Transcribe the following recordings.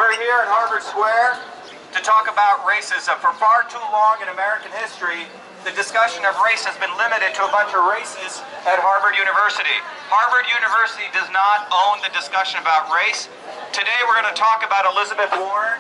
We're here in Harvard Square to talk about racism. For far too long in American history, the discussion of race has been limited to a bunch of racists at Harvard University. Harvard University does not own the discussion about race. Today we're going to talk about Elizabeth Warren,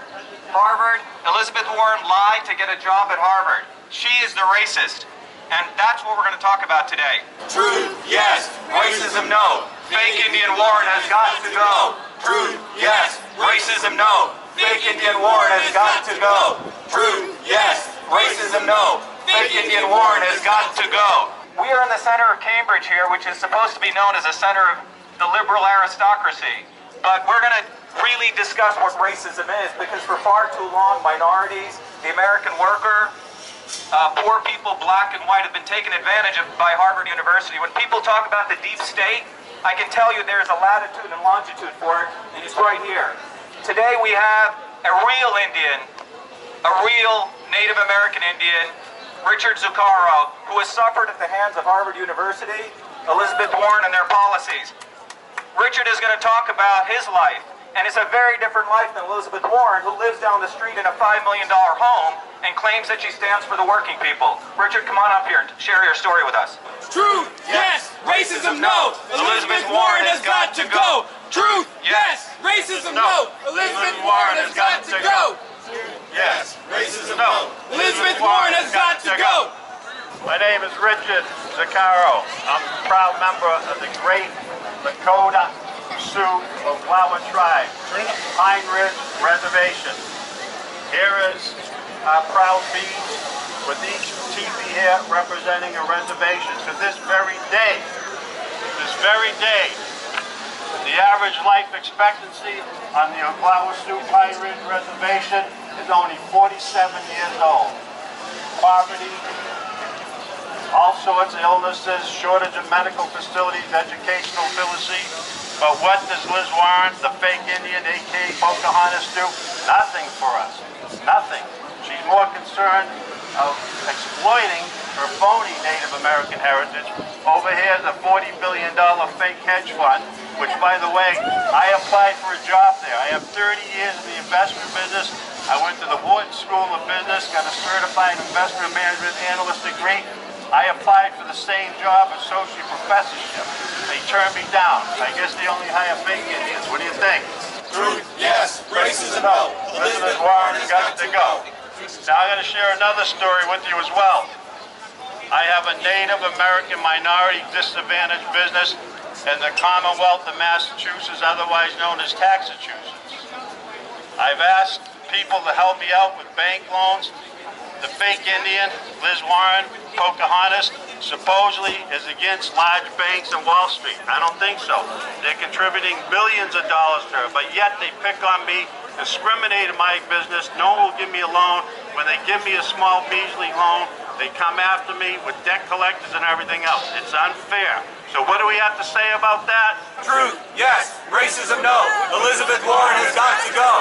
Harvard. Elizabeth Warren lied to get a job at Harvard. She is the racist. And that's what we're going to talk about today. Truth, yes. Racism, no. Fake Indian Warren has got to go. Truth, yes. Racism, no. Fake Indian Warren has got to go. Truth, yes. Racism, no. Fake Indian Warren has got to go. We are in the center of Cambridge here, which is supposed to be known as a center of the liberal aristocracy. But we're going to really discuss what racism is, because for far too long, minorities, the American worker, poor people, black and white, have been taken advantage of by Harvard University. When people talk about the deep state, I can tell you there's a latitude and longitude for it, and it's right here. Today we have a real Indian, a real Native American Indian, Richard Zuccharo, who has suffered at the hands of Harvard University, Elizabeth Warren, and their policies. Richard is going to talk about his life, and it's a very different life than Elizabeth Warren, who lives down the street in a $5 million home and claims that she stands for the working people. Richard, come on up here and share your story with us. Truth, yes. Racism, no. Elizabeth Warren has got to go. Truth, yes. Racism, no. Elizabeth Warren has got to go. Yes. Racism, no. Elizabeth Warren has got to go. My name is Richard Zuccharo. I'm a proud member of the great Lakota Sioux Oglala tribe, Pine Ridge Reservation. Here is our proud beads with each teepee here representing a reservation. To this very day, the average life expectancy on the Oglala Sioux Pine Ridge Reservation is only 47 years old. Poverty, all sorts of illnesses, shortage of medical facilities, educational literacy. But what does Liz Warren, the fake Indian, a.k.a. Pocahontas, do? Nothing for us. Nothing. She's more concerned of exploiting her phony Native American heritage. Over here is a $40 billion fake hedge fund, which, by the way, I applied for a job there. I have 30 years in the investment business. I went to the Wharton School of Business, got a certified investment management analyst degree. I applied for the same job, associate professorship. They turned me down. I guess they only hire fake Indians. What do you think? Truth, yes. Racism, no. Elizabeth Warren has got to go. Now I'm going to share another story with you as well. I have a Native American minority disadvantaged business in the Commonwealth of Massachusetts, otherwise known as Taxachusetts. I've asked people to help me out with bank loans. The fake Indian, Liz Warren, Pocahontas, supposedly is against large banks and Wall Street. I don't think so. They're contributing billions of dollars to her, but yet they pick on me, discriminate in my business. No one will give me a loan. When they give me a small measly loan, they come after me with debt collectors and everything else. It's unfair. So what do we have to say about that? Truth, yes. Racism, no. Elizabeth Warren has got to go.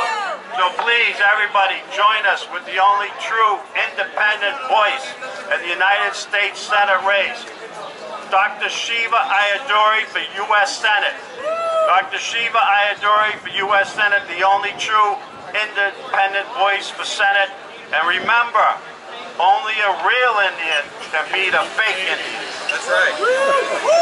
So please, everybody, join us with the only true independent voice in the United States Senate race. Dr. Shiva Ayyadurai for U.S. Senate. Dr. Shiva Ayyadurai for U.S. Senate, the only true independent voice for Senate. And remember, only a real Indian can beat a fake Indian. That's right.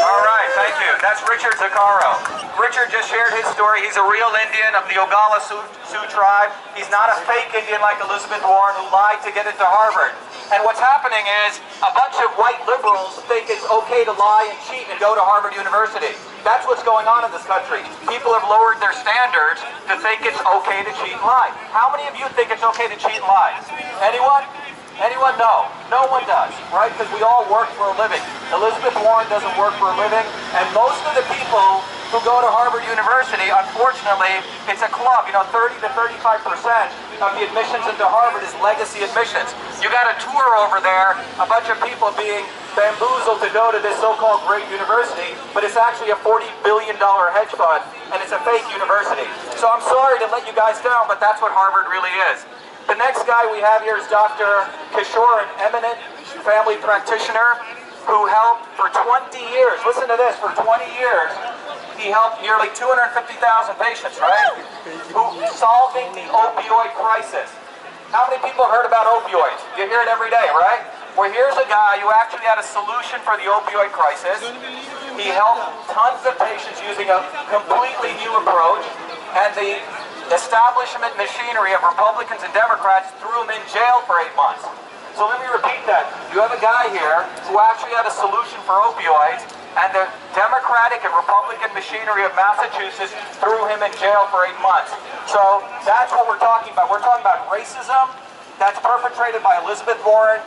All right, thank you. That's Richard Zuccharo. Richard just shared his story. He's a real Indian of the Oglala Sioux tribe. He's not a fake Indian like Elizabeth Warren, who lied to get into Harvard. And what's happening is a bunch of white liberals think it's okay to lie and cheat and go to Harvard University. That's what's going on in this country. People have lowered their standards to think it's okay to cheat and lie. How many of you think it's okay to cheat and lie? Anyone? Anyone? No. No one does, right? Because we all work for a living. Elizabeth Warren doesn't work for a living, and most of the people who go to Harvard University, unfortunately, it's a club. You know, 30 to 35% of the admissions into Harvard is legacy admissions. You got a tour over there, a bunch of people being bamboozled to go to this so-called great university, but it's actually a $40 billion hedge fund, and it's a fake university. So I'm sorry to let you guys down, but that's what Harvard really is. The next guy we have here is Dr. Kishore, an eminent family practitioner who helped for 20 years, listen to this, for 20 years, he helped nearly 250,000 patients, right? Solving the opioid crisis. How many people heard about opioids? You hear it every day, right? Well, here's a guy who actually had a solution for the opioid crisis. He helped tons of patients using a completely new approach, and the establishment machinery of Republicans and Democrats threw him in jail for 8 months. So let me repeat that. You have a guy here who actually had a solution for opioids, and the Democratic and Republican machinery of Massachusetts threw him in jail for 8 months. So that's what we're talking about. We're talking about racism that's perpetrated by Elizabeth Warren,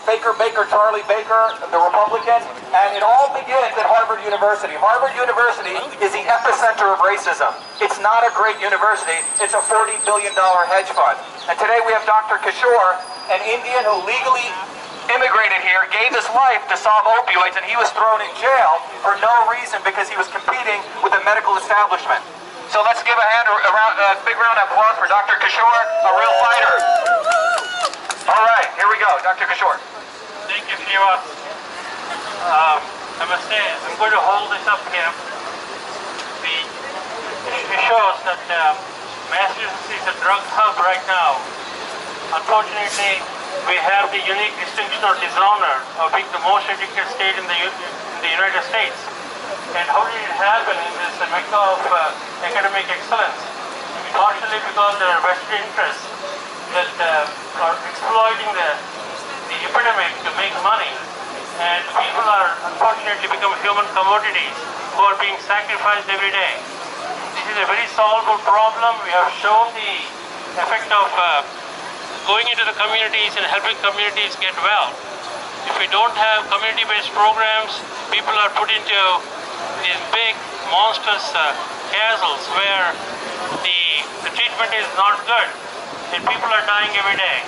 Baker, Charlie Baker, the Republican, and it all begins at Harvard University. Harvard University is the epicenter of racism. It's not a great university, it's a $40 billion hedge fund. And today we have Dr. Kishore, an Indian who legally immigrated here, gave his life to solve opioids, and he was thrown in jail for no reason because he was competing with the medical establishment. So let's give a big round of applause for Dr. Kishore, a real fighter. All right, here we go, Dr. Kishore. Thank you, Shiva. I must say, I'm going to hold this up here. It shows that Massachusetts is a drug hub right now. Unfortunately, we have the unique distinction or dishonor of being the most educated state in the United States. And how did it happen in this mecca of academic excellence? Partially because there are vested interests that are exploiting the epidemic to make money, and people are unfortunately become human commodities who are being sacrificed every day. This is a very solvable problem. We have shown the effect of going into the communities and helping communities get well. If we don't have community-based programs, people are put into these big, monstrous castles where the treatment is not good and people are dying every day.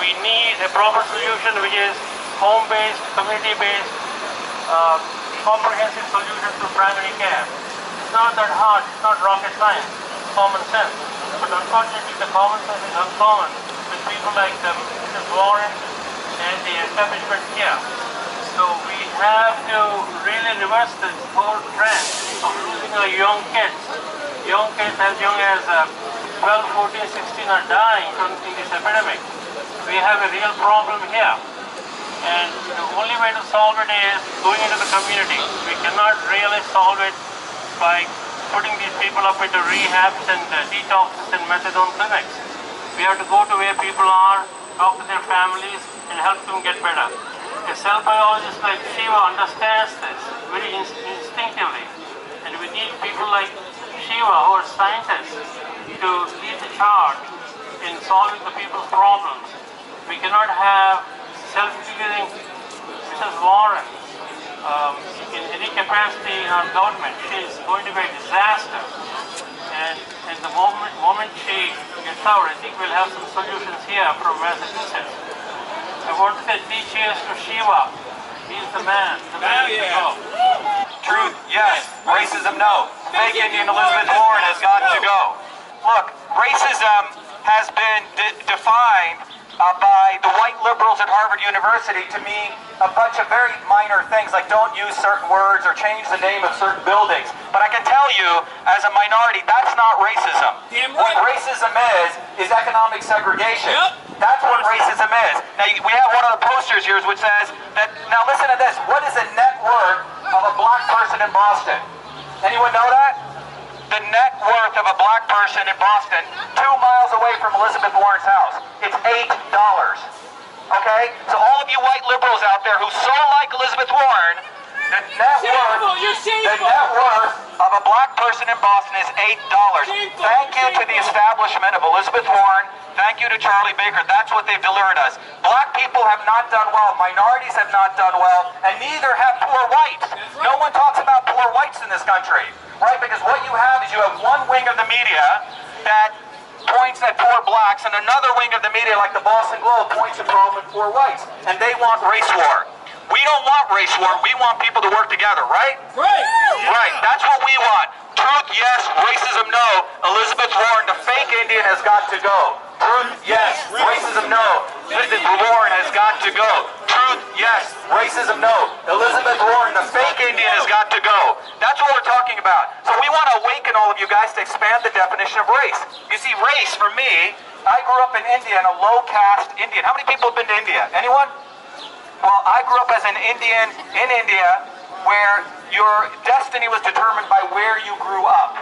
We need a proper solution which is home-based, community-based, comprehensive solution to primary care. It's not that hard, it's not rocket science, it's common sense. But unfortunately the common sense is uncommon with people like Mrs. Warren and the establishment here. So we have to really reverse this whole trend of losing our young kids. Young kids as young as 12, 14, 16 are dying in this epidemic. We have a real problem here. And the only way to solve it is going into the community. We cannot really solve it by putting these people up into rehabs and detoxes and methadone clinics. We have to go to where people are, talk to their families, and help them get better. A cell biologist like Shiva understands this very instinctively. And we need people like Shiva, who are scientists, to lead the charge in solving the people's problems. We cannot have self-figuring Mrs. Warren in any capacity in our government. She is going to be a disaster. And the moment she gets out, I think we'll have some solutions here from Massachusetts. I want to say 3 cheers to Shiva. He's the man. The man to go. Truth, yes. Racism, no. Fake Indian Elizabeth Warren has got to go. Look, racism has been defined by the white liberals at Harvard University to mean a bunch of very minor things like don't use certain words or change the name of certain buildings. But I can tell you, as a minority, that's not racism. Damn right. What racism is economic segregation. Yep. That's what racism is. Now, we have one of the posters here which says that, now listen to this, what is the net worth of a black person in Boston? Anyone know that? The net worth of a black person in Boston, 2 miles away from Elizabeth Warren's house, it's $8. Okay? So all of you white liberals out there who so like Elizabeth Warren, the net worth of a black person in Boston is $8. Thank you to the establishment of Elizabeth Warren. Thank you to Charlie Baker. That's what they've delivered us. Black people have not done well. Minorities have not done well. And neither have poor whites. No one talks about poor whites in this country. Right? Because what you have is you have one wing of the media that points at poor blacks and another wing of the media like the Boston Globe points at poor whites. And they want race war. We don't want race war. We want people to work together, right? Right. Right. That's what we want. Truth, yes. Racism, no. Elizabeth Warren, the fake Indian, has got to go. Truth, yes. Racism, no. Elizabeth Warren has got to go. Truth, yes. Racism, no. Elizabeth Warren, the fake Indian, has got to go. That's That's what we're talking about. So we want to awaken all of you guys to expand the definition of race. You see, race, for me, I grew up in India, in a low-caste Indian. How many people have been to India? Anyone? Well, I grew up as an Indian in India, where your destiny was determined by where you grew up,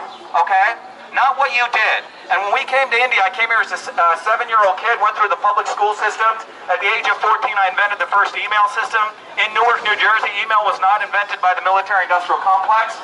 okay? Not what you did. And when we came to India, I came here as a 7-year-old kid, went through the public school system. At the age of 14, I invented the first email system. In Newark, New Jersey, email was not invented by the military-industrial complex.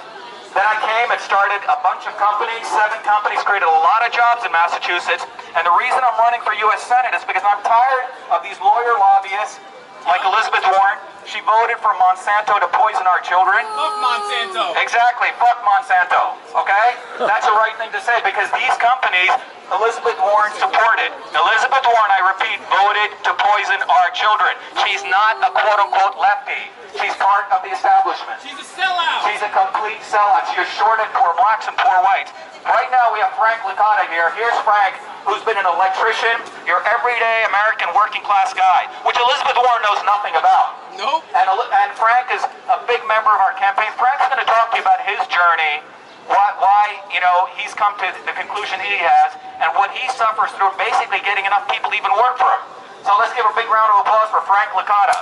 Then I came and started a bunch of companies, 7 companies, created a lot of jobs in Massachusetts. And the reason I'm running for U.S. Senate is because I'm tired of these lawyer lobbyists like Elizabeth Warren. She voted for Monsanto to poison our children. Fuck Monsanto. Exactly, fuck Monsanto, okay? That's the right thing to say, because these companies, Elizabeth Warren supported. Elizabeth Warren, I repeat, voted to poison our children. She's not a quote-unquote lefty. She's part of the establishment. She's a sellout. She's a complete sellout. She shorted poor blacks and poor whites. Right now we have Frank Licata here. Here's Frank, who's been an electrician, your everyday American working class guy, which Elizabeth Warren knows nothing about. Nope. And Frank is a big member of our campaign. Frank's going to talk to you about his journey, why you know, he's come to the conclusion he has, and what he suffers through basically getting enough people to even work for him. So let's give a big round of applause for Frank Licata.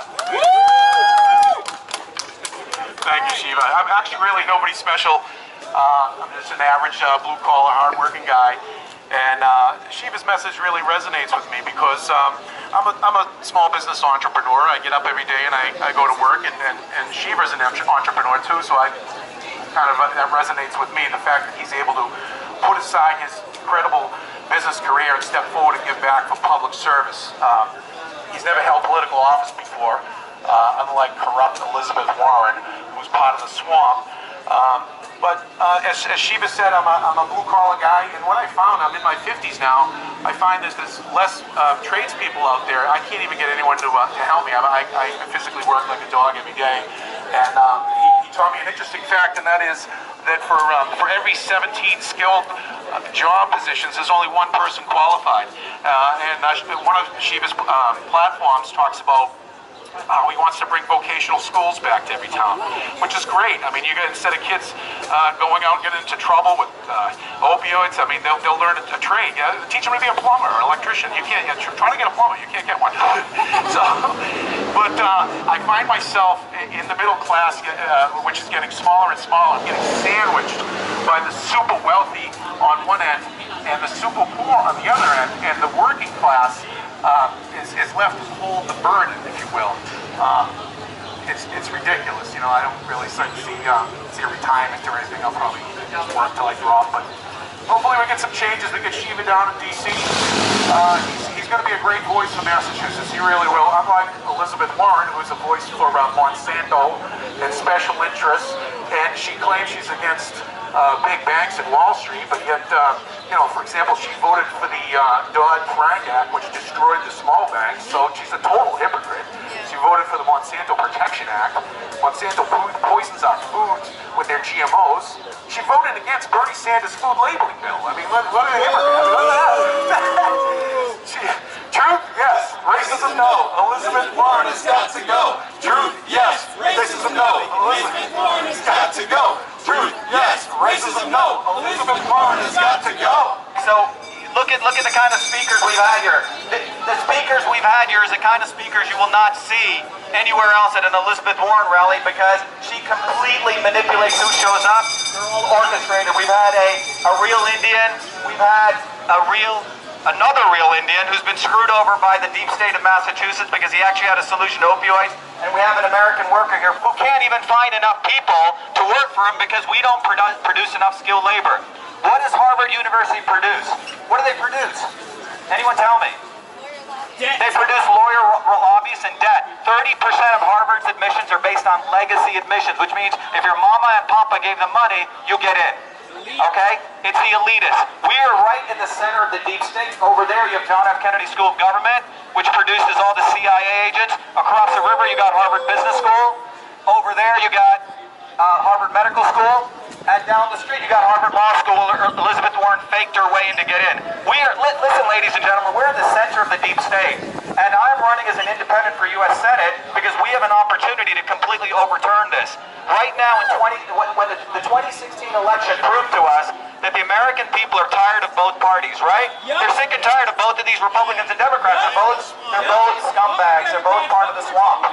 Thank you, Shiva. I'm actually really nobody special. I'm just an average blue-collar, hard-working guy. And Shiva's message really resonates with me because I'm a small business entrepreneur. I get up every day and I go to work, and Shiva's an entrepreneur too, so that resonates with me, the fact that he's able to put aside his incredible business career and step forward and give back for public service. He's never held political office before, unlike corrupt Elizabeth Warren, who's part of the swamp. But as Shiva said, I'm a blue-collar guy, and what I found, I'm in my 50s now, I find there's less tradespeople out there. I can't even get anyone to help me. I physically work like a dog every day, and he taught me an interesting fact, and that is that for every 17 skilled job positions, there's only one person qualified. And one of Shiva's platforms talks about how he wants to bring vocational schools back to every town, which is great. I mean, instead of kids going out and getting into trouble with opioids, I mean, they'll learn a trade. Yeah? Teach them to be a plumber or an electrician. You can't, trying to get a plumber, you can't get one. But I find myself in the middle class, which is getting smaller and smaller, getting sandwiched by the super wealthy on one end and the super poor on the other end, and the working class is left to hold the burden, if you will. It's ridiculous, you know. I don't really see a retirement or anything. I'll probably work till I drop, but hopefully we get some changes. We get Shiva down in D.C. He's going to be a great voice for Massachusetts. He really will. Unlike Elizabeth Warren, who's a voice for Monsanto and special interests, and she claims she's against big banks and Wall Street, but yet, you know, for example, she voted for the Dodd-Frank Act, which destroyed the small banks, so she's a total hypocrite. She voted for the Monsanto Protection Act. Monsanto poisons our foods with their GMOs. She voted against Bernie Sanders' food labeling bill. I mean, what a hypocrite. Look at that. Truth, yes. Racism, no. Elizabeth Warren has got to go. Truth, yes. Racism, no. Elizabeth Warren has got to go. Truth, yes. Racism, no. Elizabeth Warren has got to go. So look at the kind of speakers we've had here. The speakers we've had here is the kind of speakers you will not see anywhere else at an Elizabeth Warren rally, because she completely manipulates who shows up. They're all orchestrated. We've had a real Indian. We've had another real Indian who's been screwed over by the deep state of Massachusetts because he actually had a solution to opioids. And we have an American worker here who can't even find enough people to work for him because we don't produce enough skilled labor. What does Harvard University produce? What do they produce? Anyone tell me? Debt. They produce lawyer lobbyists and debt. 30% of Harvard's admissions are based on legacy admissions, which means if your mama and papa gave them money, you get in. Okay? It's the elitists. We are right in the center of the deep state. Over there, you have John F. Kennedy School of Government, which produces all the CIA agents. Across the river, you got Harvard Business School. Over there, you got Harvard Medical School. And down the street, you got Harvard Law School. Elizabeth Warren faked her way in to get in. Listen, ladies and gentlemen, we're in the center of the deep state. And I'm running as an independent for U.S. Senate because we have an opportunity to completely overturn this. Right now, when the 2016 election proved to us that the American people are tired of both parties, right? Yep. They're sick and tired of both of these Republicans and Democrats. They're both scumbags. They're both part of the swamp,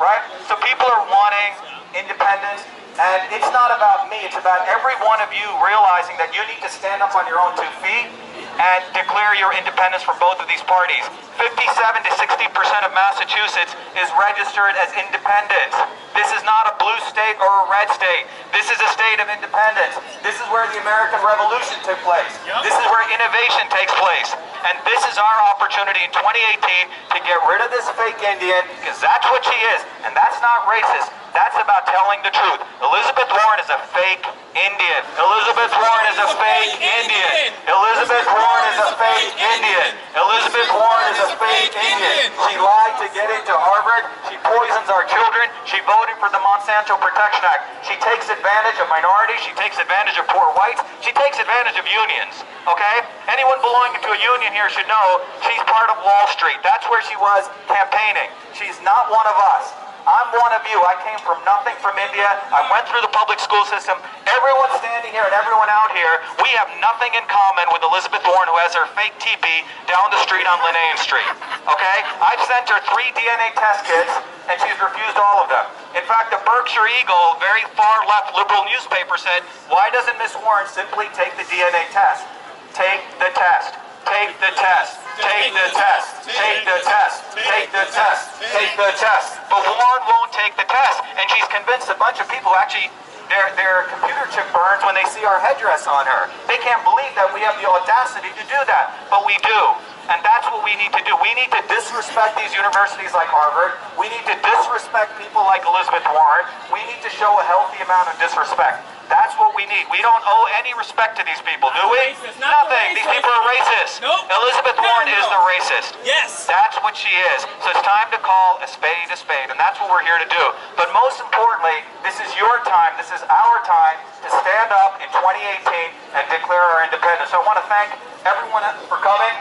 right? So people are wanting independence. And it's not about me, it's about every one of you realizing that you need to stand up on your own 2 feet and declare your independence from both of these parties. 57 to 60% of Massachusetts is registered as independent. This is not a blue state or a red state. This is a state of independence. This is where the American Revolution took place. This is where innovation takes place. And this is our opportunity in 2018 to get rid of this fake Indian, because that's what she is. And that's not racist. That's about telling the truth. Elizabeth Warren is a fake Indian. Elizabeth Warren is a fake Indian. Elizabeth Warren is a fake Indian. Elizabeth Warren is a fake Indian. She lied to get into Harvard. She poisons our children. She voted for the Monsanto Protection Act. She takes advantage of minorities. She takes advantage of poor whites. She takes advantage of unions. Okay? Anyone belonging to a union here should know she's part of Wall Street. That's where she was campaigning. She's not one of us. I'm one of you. I came from nothing from India. I went through the public school system. Everyone standing here and everyone out here, we have nothing in common with Elizabeth Warren, who has her fake teepee down the street on Linnaean Street. Okay? I've sent her 3 DNA test kits, and she's refused all of them. In fact, the Berkshire Eagle, very far-left liberal newspaper, said, why doesn't Miss Warren simply take the DNA test? Take the test. Take the test. Take the test. Take the test. Take the test. Take the test. But Warren won't take the test, and she's convinced a bunch of people actually their computer chip burns when they see our headdress on her. They can't believe that we have the audacity to do that, but we do. And that's what we need to do. We need to disrespect these universities like Harvard. We need to disrespect people like Elizabeth Warren. We need to show a healthy amount of disrespect. That's what we need. We don't owe any respect to these people, do we? Nothing. These people are racist. Nope. Elizabeth Warren is the racist. Yes. That's what she is. So it's time to call a spade, and that's what we're here to do. But most importantly, this is your time, this is our time to stand up in 2018 and declare our independence. So I want to thank everyone for coming.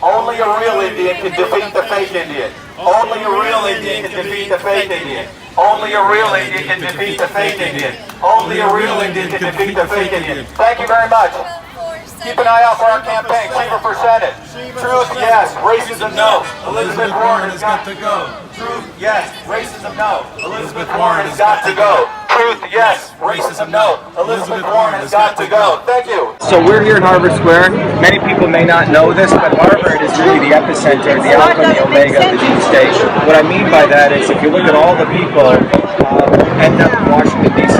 Only a real Indian can defeat the fake Indian. Only a real Indian can defeat the fake Indian. Only a real Indian can defeat the fake Indian. Only a real Indian can defeat the fake Indian. Thank you very much. Keep an eye out for our campaign. Shiva for Senate. Truth, yes. Racism, no. Elizabeth Warren has got to go. Truth, yes. Racism, no. Elizabeth Warren has got to go. Truth, yes. Racism, no. Elizabeth Warren has got to go. Thank you. So we're here in Harvard Square. Many people may not know this, but Harvard is really the epicenter, the alpha and the omega of the deep state. What I mean by that is if you look at all the people who end up in Washington, D.C.,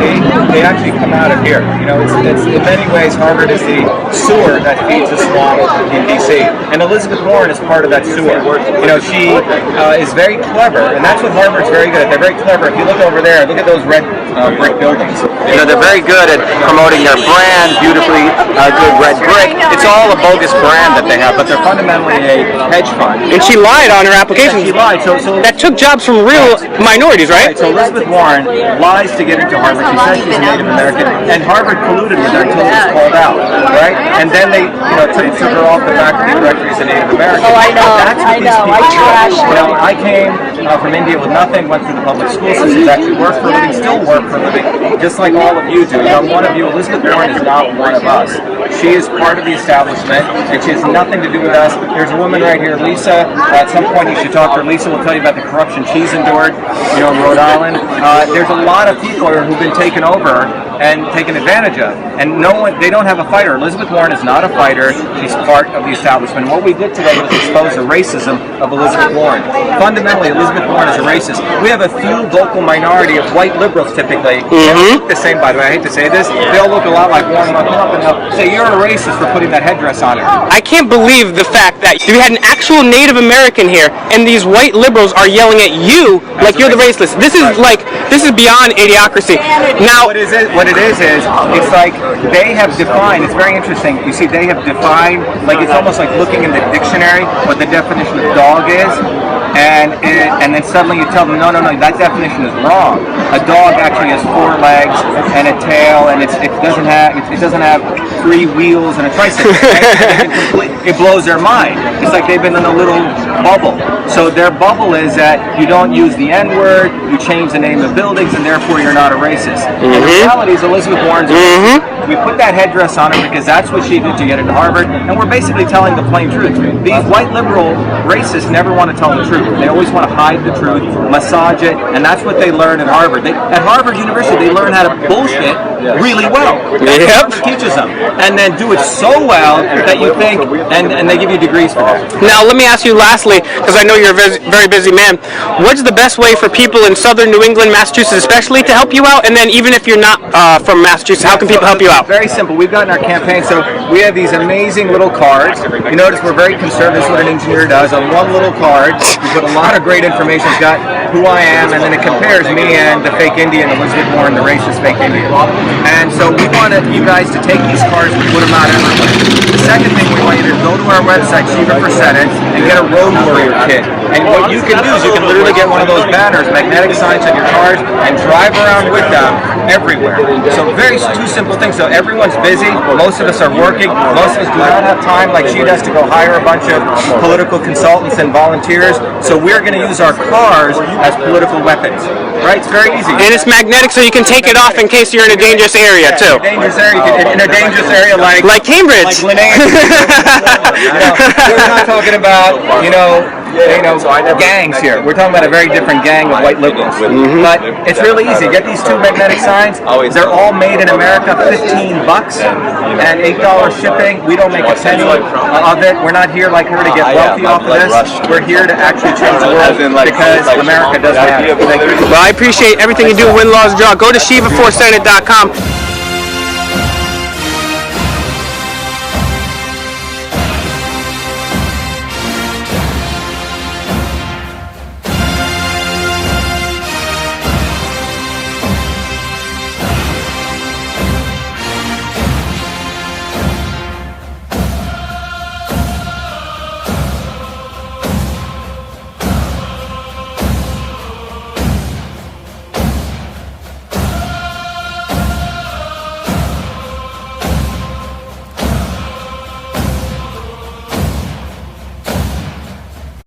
they actually come out of here. You know, it's in many ways, Harvard is the sewer that feeds the swamp in D.C. And Elizabeth Warren is part of that sewer. You know, she is very clever, and that's what Harvard's very good at. They're very clever. If you look over there, look at those red brick buildings. You know, they're very good at promoting their brand, beautifully good red brick. It's all a bogus brand that they have, but they're fundamentally a hedge fund. And she lied on her application. She lied. So that took jobs from real minorities, right? So Elizabeth Warren lies to get into Harvard. She says she's a Native American, and Harvard colluded with her until she was called out, right? And then they, took her off the faculty directory as a Native American. Oh, I know. That's what these people do. I came from India with nothing, went through the public school system, actually worked for a living, still work for a living, just like all of you do. I'm one of you. Elizabeth Warren is not one of us. She is part of the establishment, and she has nothing to do with us. There's a woman right here, Lisa. At some point you should talk to her. Lisa will tell you about the corruption she's endured, in Rhode Island. There's a lot of people here who've been taken over and taken advantage of, and they don't have a fighter. Elizabeth Warren is not a fighter. She's part of the establishment. What we did today was expose the racism of Elizabeth Warren. Fundamentally, Elizabeth Warren is a racist. We have a few vocal minority of white liberals typically. They look the same, by the way. I hate to say this. They all look a lot like Warren. They'll come up and they'll say, you're a racist for putting that headdress on her. I can't believe the fact that you had an actual Native American here, and these white liberals are yelling at you like you're the racist. This is beyond idiocracy. Now, what it is, it's like they have defined, it's very interesting, you see, they have defined, like it's almost like looking in the dictionary what the definition of dog is. and then suddenly you tell them, no, that definition is wrong. A dog actually has 4 legs and a tail, and it doesn't have 3 wheels and a tricycle. Right? It blows their mind. It's like they've been in a little bubble. So their bubble is that you don't use the N-word, you change the name of buildings, and therefore you're not a racist. And the reality is Elizabeth Warren's a racist. We put that headdress on her because that's what she did to get into Harvard, and we're basically telling the plain truth. These white liberal racists never want to tell the truth. They always want to hide the truth, massage it, and that's what they learn at Harvard. At Harvard University, they learn how to bullshit really well. That's what Harvard teaches them. And then do it so well that you think, and they give you degrees for that. Now, let me ask you lastly, because I know you're a very busy man, what's the best way for people in southern New England, Massachusetts especially, to help you out? And then even if you're not from Massachusetts, how can people help you out? Very simple. We've gotten our campaign, so we have these amazing little cards. You notice we're very conservative. That's what an engineer does. On one little card, we put a lot of great information. It's got who I am, and then it compares me and the fake Indian, Elizabeth Warren, the racist fake Indian. And so we wanted you guys to take these cards and put them out everywhere. The second thing we want you to go to our website, Shiva for Senate, and get a Road Warrior kit. And what you can do is you can literally get one of those banners, magnetic signs on your cars, and drive around with them everywhere. So two simple things. So everyone's busy. Most of us are working. Most of us do not have time, like she does, to go hire a bunch of political consultants and volunteers. So we're going to use our cars as political weapons. Right? It's very easy. And it's magnetic, so you can take it off in case you're in a dangerous area too. Dangerous area. In a dangerous area like Cambridge. Like we're not talking about gangs here. We're talking about a very different gang of white liberals. But it's really easy. Get these 2 magnetic signs. They're all made in America, $15 and $8 shipping. We don't make a penny of it. We're not here like her to get wealthy off of this. We're here to actually change the world because America does matter. Well, I appreciate everything you do. Win Laws Draw. Go to ShivaForSenate.com.